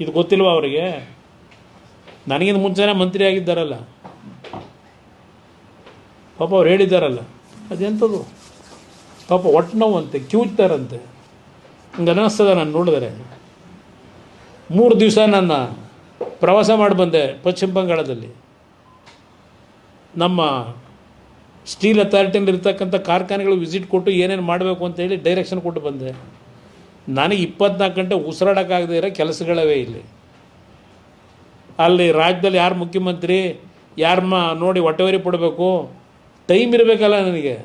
ಇದು ಗೊತ್ತಿಲ್ವ ಅವರಿಗೆ? ನನಗಿಂತ ಮುಂಚೆನೇ ಮಂತ್ರಿ ಆಗಿದ್ದಾರಲ್ಲ, ಪಾಪ ಅವ್ರು ಹೇಳಿದ್ದಾರಲ್ಲ, ಅದೆಂಥದ್ದು ಪಾಪ ಒಟ್ಟು ನೋವಂತೆ, ಕಿವುಚ್ತಾರಂತೆ. ಹಂಗೆ ಅನ್ನಿಸ್ತದೆ ನಾನು ನೋಡಿದರೆ. 3 ದಿವಸ ನನ್ನ ಪ್ರವಾಸ ಮಾಡಿ ಬಂದೆ ಪಶ್ಚಿಮ ಬಂಗಾಳದಲ್ಲಿ. ನಮ್ಮ ಸ್ಟೀಲ್ ಅಥಾರಿಟಿಯಲ್ಲಿ ಇರ್ತಕ್ಕಂಥ ಕಾರ್ಖಾನೆಗಳು ವಿಸಿಟ್ ಕೊಟ್ಟು ಏನೇನು ಮಾಡಬೇಕು ಅಂತೇಳಿ ಡೈರೆಕ್ಷನ್ ಕೊಟ್ಟು ಬಂದೆ. ನನಗೆ 24 ಗಂಟೆ ಉಸಿರಾಡೋಕ್ಕಾಗದೇ ಇರೋ ಕೆಲಸಗಳವೇ ಇಲ್ಲಿ. ಅಲ್ಲಿ ರಾಜ್ಯದಲ್ಲಿ ಯಾರು ಮುಖ್ಯಮಂತ್ರಿ, ಯಾರನ್ನ ನೋಡಿ ಹೊಟ್ಟೆವರಿ ಪಡಬೇಕು, ಟೈಮ್ ಇರಬೇಕಲ್ಲ ನನಗೆ.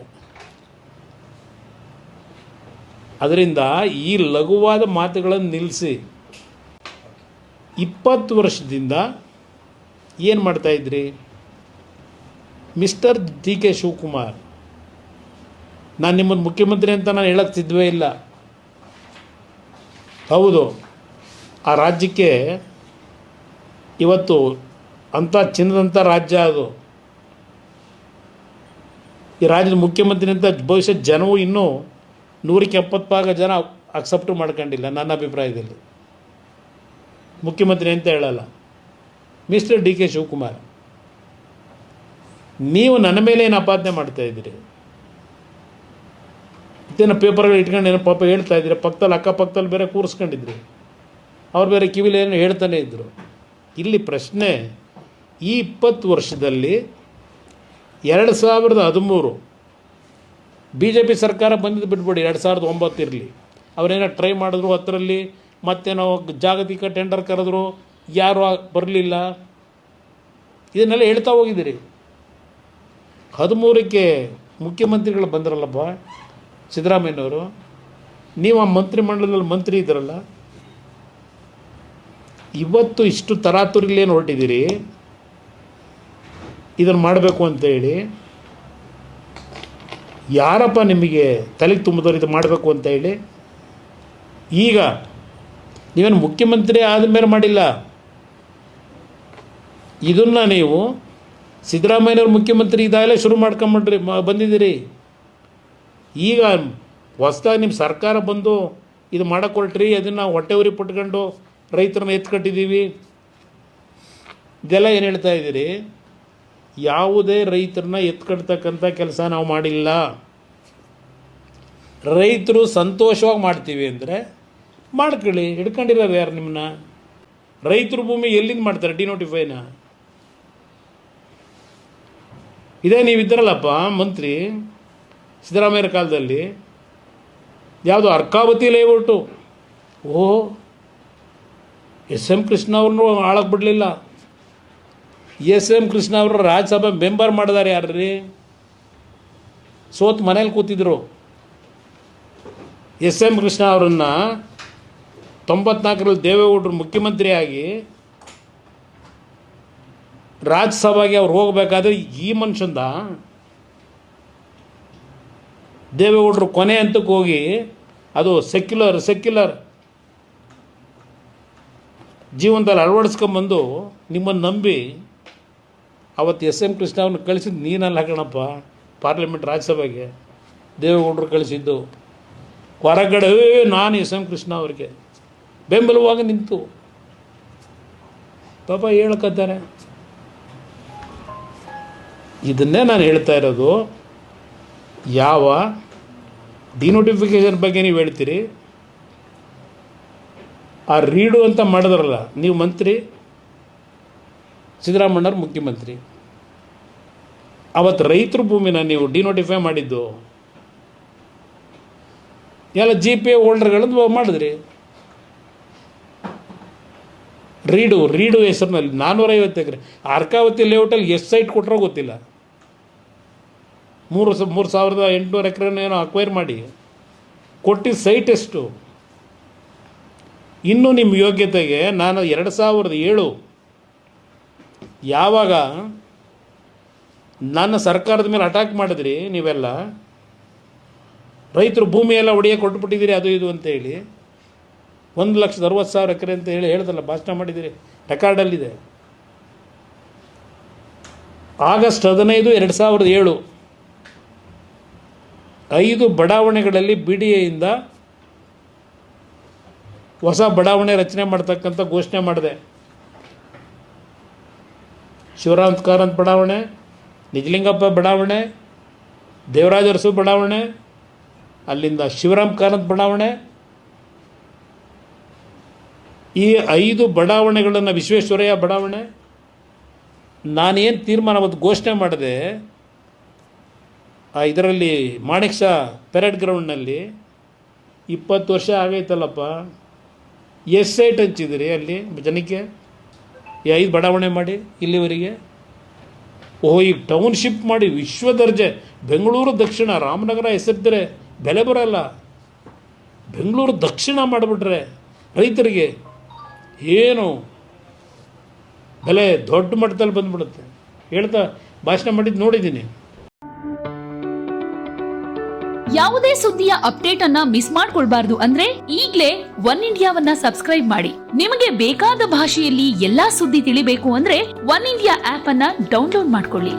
ಅದರಿಂದ ಈ ಲಘುವಾದ ಮಾತುಗಳನ್ನು ನಿಲ್ಲಿಸಿ, 20 ವರ್ಷದಿಂದ ಏನು ಮಾಡ್ತಾಯಿದ್ರಿ? ಮಿಸ್ಟರ್ ಡಿ ಕೆ ಶಿವಕುಮಾರ್, ನಾನು ನಿಮ್ಮನ್ನು ಮುಖ್ಯಮಂತ್ರಿ ಅಂತ ನಾನು ಹೇಳಕ್ಕೆ ಸಿದ್ಧವೇ ಇಲ್ಲ. ಹೌದು, ಆ ರಾಜ್ಯಕ್ಕೆ ಇವತ್ತು ಅಂಥ ಚಿನ್ನದಂಥ ರಾಜ್ಯ ಅದು. ಈ ರಾಜ್ಯದ ಮುಖ್ಯಮಂತ್ರಿ ಅಂತ ಭವಿಷ್ಯದ ಜನವು ಇನ್ನೂ 170 ಭಾಗ ಜನ ಅಕ್ಸೆಪ್ಟ್ ಮಾಡ್ಕೊಂಡಿಲ್ಲ ನನ್ನ ಅಭಿಪ್ರಾಯದಲ್ಲಿ. ಮುಖ್ಯಮಂತ್ರಿ ಅಂತ ಹೇಳಲ್ಲ. ಮಿಸ್ಟರ್ ಡಿ ಕೆ ಶಿವಕುಮಾರ್, ನೀವು ನನ್ನ ಮೇಲೆ ಏನು ಆಪಾದನೆ ಮಾಡ್ತಾಯಿದ್ದೀರಿ? ಇದೇನೋ ಪೇಪರ್ಗಳು ಇಟ್ಕೊಂಡು ಏನೋ ಪಾಪ ಹೇಳ್ತಾ ಇದ್ದೀರಿ. ಪಕ್ಕದಲ್ಲಿ ಅಕ್ಕಪಕ್ಕದಲ್ಲಿ ಬೇರೆ ಕೂರಿಸ್ಕೊಂಡಿದ್ರಿ, ಅವ್ರು ಬೇರೆ ಕಿವಿಲಿ ಏನೋ ಹೇಳ್ತಾನೆ ಇದ್ದರು. ಇಲ್ಲಿ ಪ್ರಶ್ನೆ, ಈ 20 ವರ್ಷದಲ್ಲಿ 2013 ಬಿ ಜೆ ಪಿ ಸರ್ಕಾರ ಬಂದಿದ್ದು ಬಿಟ್ಬಿಡಿ, 2009 ಇರಲಿ, ಅವರೇನೋ ಟ್ರೈ ಮಾಡಿದ್ರು, 10ರಲ್ಲಿ ಮತ್ತೇನೋ ಜಾಗತಿಕ ಟೆಂಡರ್ ಕರೆದ್ರು, ಯಾರೂ ಬರಲಿಲ್ಲ. ಇದನ್ನೆಲ್ಲ ಹೇಳ್ತಾ ಹೋಗಿದ್ದೀರಿ. 13ಕ್ಕೆ ಮುಖ್ಯಮಂತ್ರಿಗಳು ಬಂದ್ರಲ್ಲಪ್ಪ ಸಿದ್ದರಾಮಯ್ಯನವರು, ನೀವು ಆ ಮಂತ್ರಿಮಂಡಲದಲ್ಲಿ ಮಂತ್ರಿ ಇದ್ರಲ್ಲ, ಇವತ್ತು ಇಷ್ಟು ತರಾತುರಿಲೇನು ಹೊರಟಿದ್ದೀರಿ ಇದನ್ನು ಮಾಡಬೇಕು ಅಂತೇಳಿ? ಯಾರಪ್ಪ ನಿಮಗೆ ತಲೆಗೆ ತುಂಬಿದವರು ಇದು ಮಾಡಬೇಕು ಅಂತ ಹೇಳಿ? ಈಗ ನೀವೇನು ಮುಖ್ಯಮಂತ್ರಿ ಆದಮೇಲೆ ಮಾಡಿಲ್ಲ, ಇದನ್ನು ನೀವು ಸಿದ್ದರಾಮಯ್ಯನವ್ರು ಮುಖ್ಯಮಂತ್ರಿ ಇದಾಗಲೇ ಶುರು ಮಾಡ್ಕೊಂಬಿಟ್ರಿ ಬಂದಿದ್ದೀರಿ. ಈಗ ಹೊಸದಾಗಿ ನಿಮ್ಮ ಸರ್ಕಾರ ಬಂದು ಇದು ಮಾಡಕ್ಕೆ ಅದನ್ನು ಹೊಟ್ಟೆ ಉರಿ ಪಟ್ಕೊಂಡು ರೈತರನ್ನ ಎತ್ಕಟ್ಟಿದ್ದೀವಿ, ಇದೆಲ್ಲ ಏನು ಹೇಳ್ತಾ ಇದ್ದೀರಿ? ಯಾವುದೇ ರೈತರನ್ನ ಎತ್ಕಟ್ತಕ್ಕಂಥ ಕೆಲಸ ನಾವು ಮಾಡಿಲ್ಲ. ರೈತರು ಸಂತೋಷವಾಗಿ ಮಾಡ್ತೀವಿ ಅಂದರೆ ಮಾಡ್ಕೊಳ್ಳಿ, ಹಿಡ್ಕೊಂಡಿರೋರು ಯಾರು ನಿಮ್ಮನ್ನ? ರೈತರು ಭೂಮಿ ಎಲ್ಲಿಂದ ಮಾಡ್ತಾರೆ ಡಿನೋಟಿಫೈನ? ಇದೇ ನೀವಿದ್ದರಲ್ಲಪ್ಪ ಮಂತ್ರಿ ಸಿದ್ದರಾಮಯ್ಯರ ಕಾಲದಲ್ಲಿ, ಯಾವುದು Arkavathi layout, S M Krishna ಅವ್ರನ್ನೂ ಆಳಕ್ಕೆ ಬಿಡಲಿಲ್ಲ. ಎಸ್ ಎಂ ಕೃಷ್ಣ ಅವರು ರಾಜ್ಯಸಭೆ ಮೆಂಬರ್ ಮಾಡಿದಾರೆ ಯಾರ್ರೀ? ಸೋತ್ ಮನೇಲಿ ಕೂತಿದ್ರು. ಎಸ್ ಎಂ ಕೃಷ್ಣ ಅವರನ್ನು 94ರಲ್ಲಿ ದೇವೇಗೌಡರು ಮುಖ್ಯಮಂತ್ರಿಯಾಗಿ ರಾಜ್ಯಸಭೆಗೆ ಅವ್ರು ಹೋಗಬೇಕಾದ್ರೆ ಈ ಮನುಷ್ಯಂದ ದೇವೇಗೌಡರು ಕೊನೆ ಹಂತಕ್ಕೆ ಹೋಗಿ ಅದು ಸೆಕ್ಯುಲರ್ ಜೀವನದಲ್ಲಿ ಅಳವಡಿಸ್ಕೊಂಬಂದು ನಿಮ್ಮನ್ನು ನಂಬಿ ಅವತ್ತು ಎಸ್ ಎಂ ಕೃಷ್ಣ ಅವ್ರನ್ನ ಕಳಿಸಿದ್ದು ನೀನಲ್ಲ ಕಣಪ್ಪ. ಪಾರ್ಲಿಮೆಂಟ್ ರಾಜ್ಯಸಭೆಗೆ ದೇವೇಗೌಡರು ಕಳಿಸಿದ್ದು. ಹೊರಗಡೆ ನಾನು ಎಸ್ ಎಂ ಕೃಷ್ಣ ಅವರಿಗೆ ಬೆಂಬಲವಾಗಿ ನಿಂತು ಪಾಪ ಹೇಳ್ಕೊತಾರೆ. ಇದನ್ನೇ ನಾನು ಹೇಳ್ತಾ ಇರೋದು. ಯಾವ ಡಿನೋಟಿಫಿಕೇಷನ್ ಬಗ್ಗೆ ನೀವು ಹೇಳ್ತೀರಿ? ಆ ರೀಡು ಅಂತ ಮಾಡಿದ್ರಲ್ಲ ನೀವು ಮಂತ್ರಿ, ಸಿದ್ದರಾಮಯ್ಯವ್ರು ಮುಖ್ಯಮಂತ್ರಿ, ಅವತ್ತು ರೈತರ ಭೂಮಿನ ನೀವು ಡಿನೋಟಿಫೈ ಮಾಡಿದ್ದು ಎಲ್ಲ ಜಿ ಪಿ ಎ ಹೋಲ್ಡರ್ಗಳನ್ನು ಮಾಡಿದ್ರಿ. ರೀಡು ಹೆಸರಿನಲ್ಲಿ 450 ಎಕರೆ ಅರ್ಕಾವತಿ ಲೇಔಟಲ್ಲಿ ಎಷ್ಟು ಸೈಟ್ ಕೊಟ್ಟರೋ ಗೊತ್ತಿಲ್ಲ. 3,800 ಎಕರೆನೇನೋ ಅಕ್ವೈರ್ ಮಾಡಿ ಕೊಟ್ಟಿದ್ದ ಸೈಟ್ ಎಷ್ಟು? ಇನ್ನೂ ನಿಮ್ಮ ಯೋಗ್ಯತೆಗೆ ನಾನು 2007 ಯಾವಾಗ ನನ್ನ ಸರ್ಕಾರದ ಮೇಲೆ ಅಟ್ಯಾಕ್ ಮಾಡಿದ್ರಿ ನೀವೆಲ್ಲ, ರೈತರು ಭೂಮಿಯೆಲ್ಲ ಒಡೆಯ ಕೊಟ್ಬಿಟ್ಟಿದ್ದೀರಿ ಅದು ಇದು ಅಂತೇಳಿ, 1,60,000 ಎಕರೆ ಅಂತ ಹೇಳ್ದಲ್ಲ, ಭಾಷಣ ಮಾಡಿದ್ದೀರಿ, ರೆಕಾರ್ಡಲ್ಲಿದೆ. ಆಗಸ್ಟ್ 15, 2007 5 ಬಡಾವಣೆಗಳಲ್ಲಿ BDAಯಿಂದ ಹೊಸ ಬಡಾವಣೆ ರಚನೆ ಮಾಡ್ತಕ್ಕಂಥ ಘೋಷಣೆ ಮಾಡಿದೆ. ಶಿವರಾಮ್ ಕಾರಂತ್ ಬಡಾವಣೆ, ನಿಜಲಿಂಗಪ್ಪ ಬಡಾವಣೆ, ದೇವರಾಜ ಅರಸು ಬಡಾವಣೆ, ಅಲ್ಲಿಂದ ಶಿವರಾಮ್ ಕಾರಂತ್ ಬಡಾವಣೆ. ಈ 5 ಬಡಾವಣೆಗಳನ್ನು, ವಿಶ್ವೇಶ್ವರಯ್ಯ ಬಡಾವಣೆ, ನಾನೇನು ತೀರ್ಮಾನ ಅವತ್ತು ಘೋಷಣೆ ಮಾಡಿದೆ, ಇದರಲ್ಲಿ ಮಾಣಿಕ್ ಶಾ ಪೆರೇಡ್ ಗ್ರೌಂಡ್ನಲ್ಲಿ 20 ವರ್ಷ ಆಗೈತಲ್ಲಪ್ಪ, ಎಷ್ಟು ಸೈಟ್ ಹಂಚಿದಿರಿ ಅಲ್ಲಿ ಜನಕ್ಕೆ? ಈ 5 ಬಡಾವಣೆ ಮಾಡಿ ಇಲ್ಲಿವರೆಗೆ. ಈಗ ಟೌನ್ಶಿಪ್ ಮಾಡಿ ವಿಶ್ವ ದರ್ಜೆ, ಬೆಂಗಳೂರು ದಕ್ಷಿಣ, ರಾಮನಗರ ಹೆಸರಿದ್ದರೆ ಬೆಲೆ ಬರೋಲ್ಲ, ಬೆಂಗಳೂರು ದಕ್ಷಿಣ ಮಾಡಿಬಿಟ್ರೆ ರೈತರಿಗೆ ಏನು ಬೆಲೆ ದೊಡ್ಡ ಮಟ್ಟದಲ್ಲಿ ಬಂದ್ಬಿಡುತ್ತೆ. ಹೇಳ್ತಾ ಭಾಷಣ ಮಾಡಿದ್ದು ನೋಡಿದ್ದೀನಿ. ಯಾವುದೇ ಸುದ್ದಿಯ ಅಪ್ಡೇಟ್ ಅನ್ನ ಮಿಸ್ ಮಾಡ್ಕೊಳ್ಬಾರ್ದು ಅಂದ್ರೆ ಈಗ್ಲೇ ಒನ್ ಇಂಡಿಯಾವನ್ನ ಸಬ್ಸ್ಕ್ರೈಬ್ ಮಾಡಿ. ನಿಮಗೆ ಬೇಕಾದ ಭಾಷೆಯಲ್ಲಿ ಎಲ್ಲಾ ಸುದ್ದಿ ತಿಳಿಬೇಕು ಅಂದ್ರೆ ಒನ್ ಇಂಡಿಯಾ ಆಪ್ ಅನ್ನ ಡೌನ್ಲೋಡ್ ಮಾಡ್ಕೊಳ್ಳಿ.